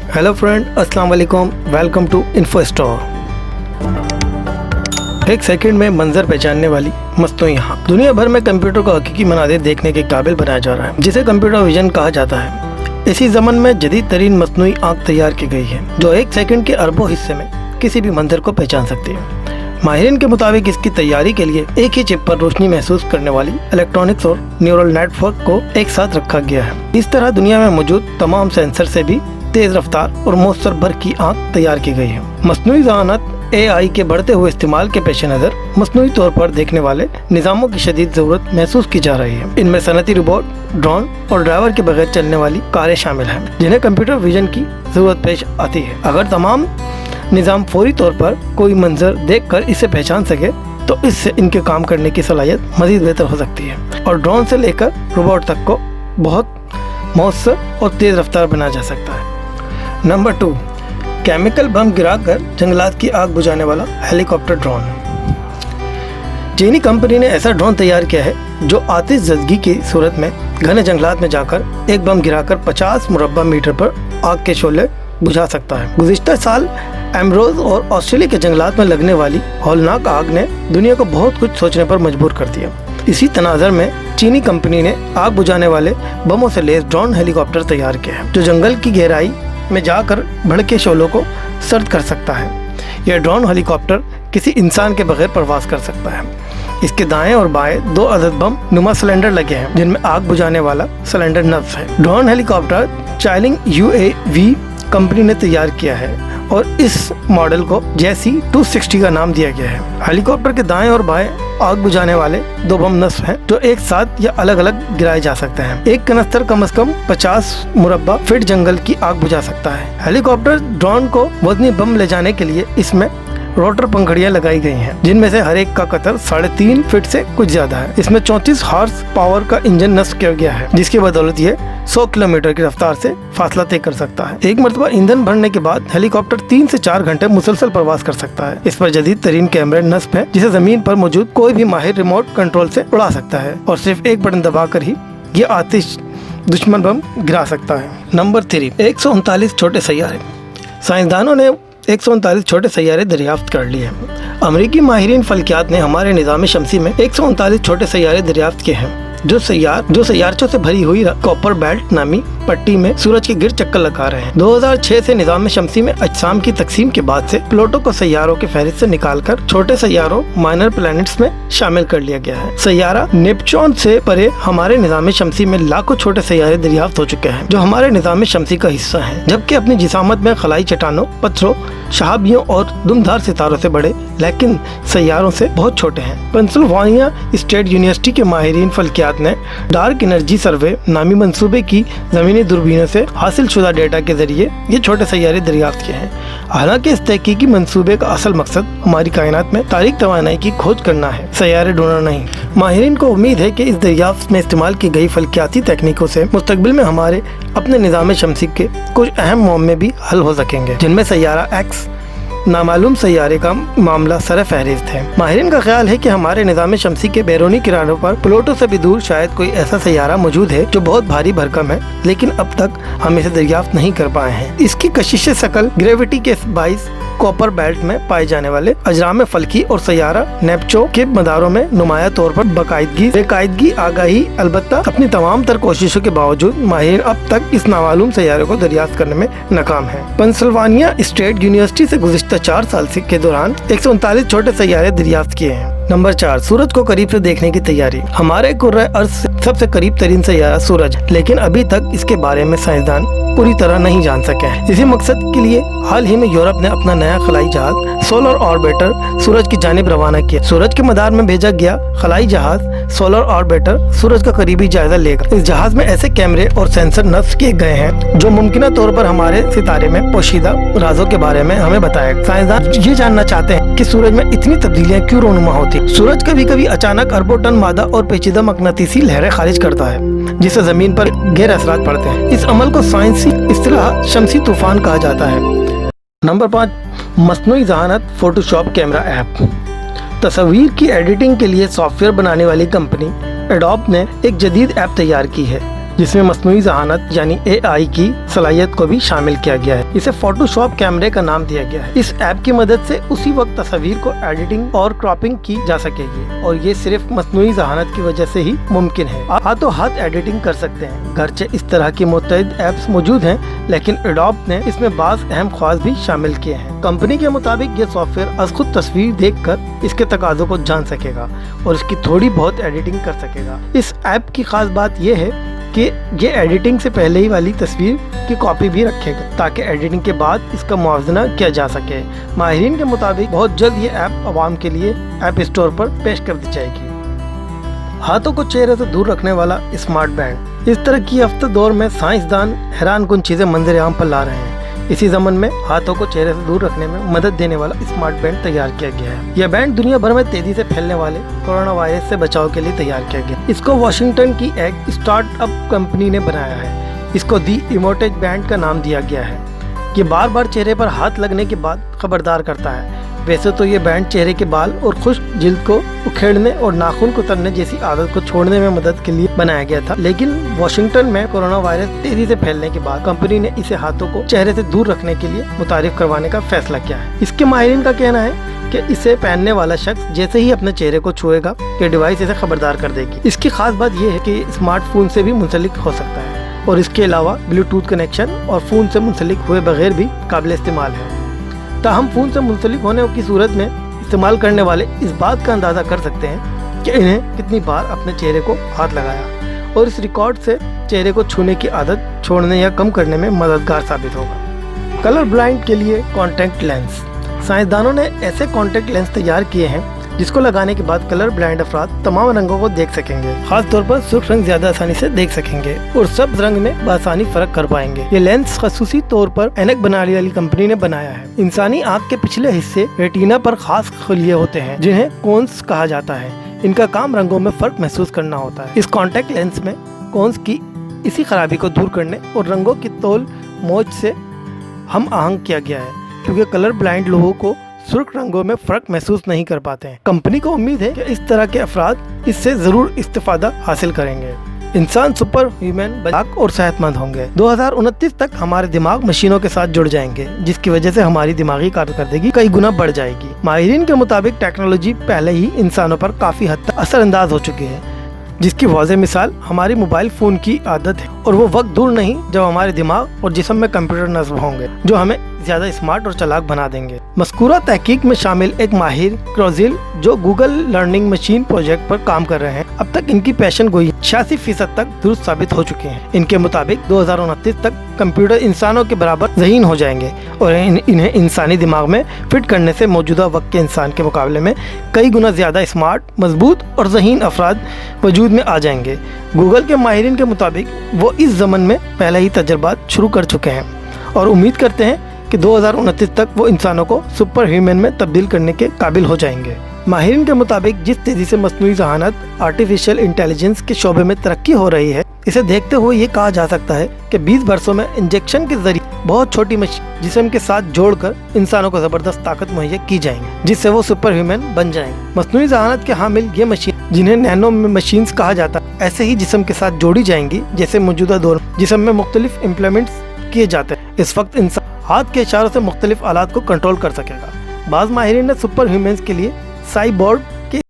Hello friend, अस्सलाम वालेकुम, welcome to info store. एक सेकंड में मंजर पहचानने वाली मस्तनूई आँख दुनिया भर में कंप्यूटर को हकीकी मनाज़िर देखने के काबिल बनाया जा रहा है, जिसे कंप्यूटर विजन कहा जाता है। इसी ज़मन में जदीद तरीन मस्तनूई आँख तैयार की गई है जो एक सेकंड के अरबों हिस्से में किसी भी मंजर को पहचान सकती है। माहिरीन के मुताबिक इसकी तैयारी के लिए एक ही चिप पर रोशनी महसूस करने वाली इलेक्ट्रॉनिक्स और न्यूरल नेटवर्क को एक साथ रखा गया है। इस तरह दुनिया में मौजूद तमाम सेंसर से भी तेज रफ्तार और मौसर भर की आँख तैयार की गई है। मस्नूई ज़हानत AI के बढ़ते हुए इस्तेमाल के पेश नज़र मस्नूई तौर पर देखने वाले निज़ामों की शदीद ज़रूरत महसूस की जा रही है। इनमें सनती रोबोट, ड्रोन और ड्राइवर के बगैर चलने वाली कारें शामिल हैं, जिन्हें कंप्यूटर विजन की ज़रूरत पेश आती है। अगर तमाम निज़ाम फौरी तौर पर कोई मंजर देखकर इसे पहचान सके तो इससे इनके काम करने की सलाहियत मज़ीद बेहतर हो सकती है और ड्रोन से लेकर रोबोट तक को बहुत मौसर और तेज़ रफ्तार बनाया जा सकता है। नंबर 2, केमिकल बम गिराकर जंगलात की आग बुझाने वाला हेलीकॉप्टर ड्रोन। चीनी कंपनी ने ऐसा ड्रोन तैयार किया है जो आतिश ज़दगी की सूरत में घने जंगलात में जाकर एक बम गिराकर 50 मुरब्बा मीटर पर आग के शोले बुझा सकता है। गुज़िश्ता साल एमरोज और ऑस्ट्रेलिया के जंगलात में लगने वाली हौलनाक आग ने दुनिया को बहुत कुछ सोचने पर मजबूर कर दिया। इसी तनाज़र में चीनी कंपनी ने आग बुझाने वाले बमों से लैस ड्रोन हेलीकॉप्टर तैयार किया है जो जंगल की गहराई में जाकर भड़के शोलों को सर्द कर सकता है। यह ड्रोन हेलीकॉप्टर किसी इंसान के बगैर परवास कर सकता है। इसके दाएं और बाएं 2 अदद बम नुमा सिलेंडर लगे हैं जिनमें आग बुझाने वाला सिलेंडर नब्ज़ है। ड्रोन हेलीकॉप्टर चाइलिंग UAV कंपनी ने तैयार किया है और इस मॉडल को JC 260 का नाम दिया गया है। हेलीकॉप्टर के दाएं और बाएं आग बुझाने वाले 2 बम नस्ब हैं जो एक साथ या अलग अलग गिराए जा सकते हैं। एक कनस्तर कम से कम 50 मुरब्बा फीट जंगल की आग बुझा सकता है। हेलीकॉप्टर ड्रोन को वजनी बम ले जाने के लिए इसमें रोटर पंखड़ियां लगाई गई हैं जिनमें से हर एक का कतर 3.5 फीट से कुछ ज्यादा है। इसमें 34 हॉर्स पावर का इंजन नस्ब किया गया है जिसकी बदौलत ये 100 किलोमीटर की रफ्तार से फासला तय कर सकता है। एक मरतबा ईंधन भरने के बाद हेलीकॉप्टर 3 से 4 घंटे मुसलसल प्रवास कर सकता है। इस पर जदीद तरीन कैमरे नस्ब है जिसे जमीन पर मौजूद कोई भी माहिर रिमोट कंट्रोल से उड़ा सकता है और सिर्फ एक बटन दबाकर ही ये आतिश दुश्मन बम गिरा सकता है। नंबर 3, 139 छोटे सैयारे। साइंसदानों ने 139 छोटे सैयारे दरियाफ्त कर लिए हैं। अमरीकी माहिरीन फल्कियात ने हमारे निज़ाम शमसी में 139 छोटे सैयारे दरियाफ्त किए हैं जो सैयारचों से भरी हुई कॉपर बेल्ट नामी पट्टी में सूरज के गिर चक्कर लगा रहे हैं। 2006 से निज़ाम शमसी में अजसाम की तकसीम के बाद से प्लूटो को सैयारों के फहरिस्त से निकालकर छोटे सैयारों माइनर प्लैनेट्स में शामिल कर लिया गया है। सैयारा नेपच्यून से परे हमारे निज़ाम शमसी में लाखों छोटे सैयारे दरियाफ्त हो चुके हैं जो हमारे निज़ाम शमसी का हिस्सा है, जबकि अपनी जिसामत में खलाई चट्टानों, पत्थरों, शहाबियों और दुमधार सितारों से बड़े लेकिन सैयारों से बहुत छोटे हैं। पेंसिल्वानिया स्टेट यूनिवर्सिटी के माहिरीन फल्कियात ने डार्क एनर्जी सर्वे नामी मंसूबे की ज़मीनी दूरबीनों से हासिल शुदा डेटा के जरिए ये छोटे सैयारे दरियाफ्त किए हैं। हालांकि इस तहकीकी मंसूबे का असल मकसद हमारी कायनात में तारीक तवानाई की खोज करना है, सैयारे ढूंढना नहीं। माहिरीन को उम्मीद है कि इस दरियाफ्त में इस्तेमाल की गई फल्कियाती तकनीकों से मुस्तकबिल में हमारे अपने निज़ाम शमसी के कुछ अहम मुअम्मे भी हल हो सकेंगे, जिनमें सैयारा X नामालूम सैयारे का मामला सर फहरिस्त है। माहिरीन का ख्याल है कि हमारे निज़ाम शमसी के बैरूनी किनारों पर प्लूटो से भी दूर शायद कोई ऐसा सैयारा मौजूद है जो बहुत भारी भरकम है, लेकिन अब तक हम इसे दरियाफ्त नहीं कर पाए हैं। इसकी कशिश शकल ग्रेविटी के बाइस कॉपर बेल्ट में पाए जाने वाले अजराम फल्की और सैयारा नेपच्यून के मदारों में नुमाया तौर पर बेकायदगी आगाही। अलबत्ता अपनी तमाम तर कोशिशों के बावजूद माहिर अब तक इस नामालूम सैयारे को दरियाफ्त करने में नाकाम है। पेंसिल्वानिया स्टेट यूनिवर्सिटी से गुज़िश्ता 4 साल के दौरान 139 छोटे सैयारे दरियाफ्त किए हैं। नंबर 4, सूरज को करीब से देखने की तैयारी। हमारे कुर्रे अर्ज़ से सबसे करीब तरीन सैयारा सूरज, लेकिन अभी तक इसके बारे में साइंसदान पूरी तरह नहीं जान सके हैं। इसी मकसद के लिए हाल ही में यूरोप ने अपना नया खलाई जहाज सोलर ऑर्बिटर सूरज की जानिब रवाना किया। सूरज के मदार में भेजा गया खलाई जहाज सोलर ऑर्बिटर सूरज का करीबी जायजा लेगा। इस जहाज में ऐसे कैमरे और सेंसर नस्ब किए गए हैं जो मुमकिन तौर पर हमारे सितारे में पोशीदा राजों के बारे में हमें बताएगा। साइंसदान ये जानना चाहते हैं कि सूरज में इतनी तब्दीलियां क्यों रोनुमा होती। सूरज कभी कभी अचानक अरबों टन मादा और पेचीदा मकनातीसी लहरें खारिज करता है जिससे जमीन पर गहरे असरात पड़ते हैं। इस अमल को साइंसी इस्तिलाह शमसी तूफान कहा जाता है। नंबर 5, मस्नूई ज़हानत फोटोशॉप कैमरा ऐप। तस्वीर की एडिटिंग के लिए सॉफ्टवेयर बनाने वाली कंपनी एडोब ने एक जदीद ऐप तैयार की है जिसमें मस्नूई ज़हानत यानी AI की सलाहियत को भी शामिल किया गया है। इसे फोटोशॉप कैमरे का नाम दिया गया है। इस ऐप की मदद से उसी वक्त तस्वीर को एडिटिंग और क्रॉपिंग की जा सकेगी और ये सिर्फ मस्नूई ज़हानत की वजह से ही मुमकिन है। आप हाथों हाथ एडिटिंग कर सकते हैं। गरचे इस तरह की मुतअद्दिद ऐप्स मौजूद हैं, लेकिन एडोब ने इसमें बाज़ अहम ख्वास भी शामिल किए हैं। कंपनी के मुताबिक ये सॉफ्टवेयर अज खुद तस्वीर देखकर इसके तकाज़ों को जान सकेगा और इसकी थोड़ी बहुत एडिटिंग कर सकेगा। इस ऐप की खास बात यह है कि ये एडिटिंग से पहले ही वाली तस्वीर की कॉपी भी रखेगा ताकि एडिटिंग के बाद इसका मुआवजा किया जा सके। माहिरीन के मुताबिक बहुत जल्द ये ऐप आवाम के लिए ऐप स्टोर पर पेश कर दी जाएगी। हाथों को चेहरे से दूर रखने वाला स्मार्ट बैंड। इस तरह की हफ्ते दौर में साइंसदान हैरानकुन चीजें मंजर आम पर ला रहे हैं। इसी ज़मन में हाथों को चेहरे से दूर रखने में मदद देने वाला स्मार्ट बैंड तैयार किया गया है। यह बैंड दुनिया भर में तेजी से फैलने वाले कोरोना वायरस से बचाव के लिए तैयार किया गया। इसको वाशिंगटन की एक स्टार्टअप कंपनी ने बनाया है। इसको दी इमोटेज बैंड का नाम दिया गया है। ये बार बार चेहरे पर हाथ लगने के बाद खबरदार करता है। वैसे तो ये बैंड चेहरे के बाल और खुश्क जिल्द को उखेड़ने और नाखून कुतरने जैसी आदत को छोड़ने में मदद के लिए बनाया गया था, लेकिन वाशिंगटन में कोरोना वायरस तेजी से फैलने के बाद कंपनी ने इसे हाथों को चेहरे से दूर रखने के लिए मुतारिफ करवाने का फैसला किया है। इसके माहिरीन का कहना है कि इसे पहनने वाला शख्स जैसे ही अपने चेहरे को छुएगा ये डिवाइस इसे खबरदार कर देगी। इसकी खास बात यह है कि स्मार्टफोन से भी मुंसलिक हो सकता है और इसके अलावा ब्लूटूथ कनेक्शन और फोन से मुंसलिक हुए बगैर भी काबिल इस्तेमाल है। ताहम फोन से मुंसलिक होने की सूरत में इस्तेमाल करने वाले इस बात का अंदाज़ा कर सकते हैं कि इन्हें कितनी बार अपने चेहरे को हाथ लगाया और इस रिकॉर्ड से चेहरे को छूने की आदत छोड़ने या कम करने में मददगार साबित होगा। कलर ब्लाइंड के लिए कॉन्टैक्ट लेंस। साइंसदानों ने ऐसे कॉन्टैक्ट लेंस तैयार किए हैं जिसको लगाने के बाद कलर ब्लाइंड अफराद तमाम रंगों को देख सकेंगे। खास तौर पर सुर्ख रंग ज्यादा आसानी से देख सकेंगे और सब्ज रंग में बआसानी फर्क कर पाएंगे। ये लेंस खसूसी तौर पर ऐनक बनाने वाली कंपनी ने बनाया है। इंसानी आँख के पिछले हिस्से रेटिना पर खास खलिये होते हैं जिन्हें कोन्स कहा जाता है। इनका काम रंगों में फर्क महसूस करना होता है। इस कॉन्टैक्ट लेंस में कोन्स की इसी खराबी को दूर करने और रंगों की तोल मोज से हम आहंग किया गया है, क्योंकि कलर ब्लाइंड लोगों को सुर्ख रंगों में फर्क महसूस नहीं कर पाते हैं। कंपनी को उम्मीद है कि इस तरह के अफराद इससे जरूर इस्तेफादा हासिल करेंगे। इंसान सुपर ह्यूमन बलाक और सेहतमंद होंगे। 2029 तक हमारे दिमाग मशीनों के साथ जुड़ जाएंगे, जिसकी वजह से हमारी दिमागी कारकर्दगी कई गुना बढ़ जाएगी। माहिरीन के मुताबिक टेक्नोलॉजी पहले ही इंसानों पर काफी हद तक असरअंदाज हो चुकी है, जिसकी वाज़ेह मिसाल हमारी मोबाइल फोन की आदत है। और वो वक्त दूर नहीं जब हमारे दिमाग और जिस्म में कंप्यूटर नस्ब होंगे जो हमें ज्यादा स्मार्ट और चालाक बना देंगे। मज़कूरा तहकीक में शामिल एक माहिर क्रोजिल जो गूगल लर्निंग मशीन प्रोजेक्ट पर काम कर रहे हैं, अब तक इनकी पेशन गोई 86% तक दुरुस्त साबित हो चुके हैं। इनके मुताबिक 2029 तक कंप्यूटर इंसानों के बराबर ज़हीन हो जाएंगे और इन्हें इंसानी दिमाग में फिट करने से मौजूदा वक्त के इंसान के मुकाबले में कई गुना ज्यादा स्मार्ट, मजबूत और ज़हीन अफराद वजूद में आ जाएंगे। गूगल के माहिरीन के मुताबिक वो इस ज़मन में पहले ही तजर्बात शुरू कर चुके हैं और उम्मीद करते हैं कि 2029 तक वो इंसानों को सुपर ह्यूमन में तब्दील करने के काबिल हो जाएंगे। माहिरीन के मुताबिक जिस तेजी से मस्नूई ज़हानत आर्टिफिशियल इंटेलिजेंस के शोबे में तरक्की हो रही है, इसे देखते हुए ये कहा जा सकता है कि 20 वर्षों में इंजेक्शन के जरिए बहुत छोटी मशीन जिस्म के साथ जोड़कर इंसानों को जबरदस्त ताकत मुहैया की जाएंगी, जिससे वो सुपर ह्यूमन बन जाएंगे। मस्नूई ज़हानत के हामिल ये मशीन, जिन्हें नैनो मशीन्स कहा जाता है, ऐसे ही जिस्म के साथ जोड़ी जाएंगी जैसे मौजूदा दौर जिस्म में मुख्तलिफ इम्प्लीमेंट्स किए जाते हैं। इस वक्त इंसान हाथ के इशारों से मुख्तलिफ आलात को कंट्रोल कर सकेगा। बाज़ माहिरीन ने सुपर ह्यूमन्स के लिए साइबोर्ग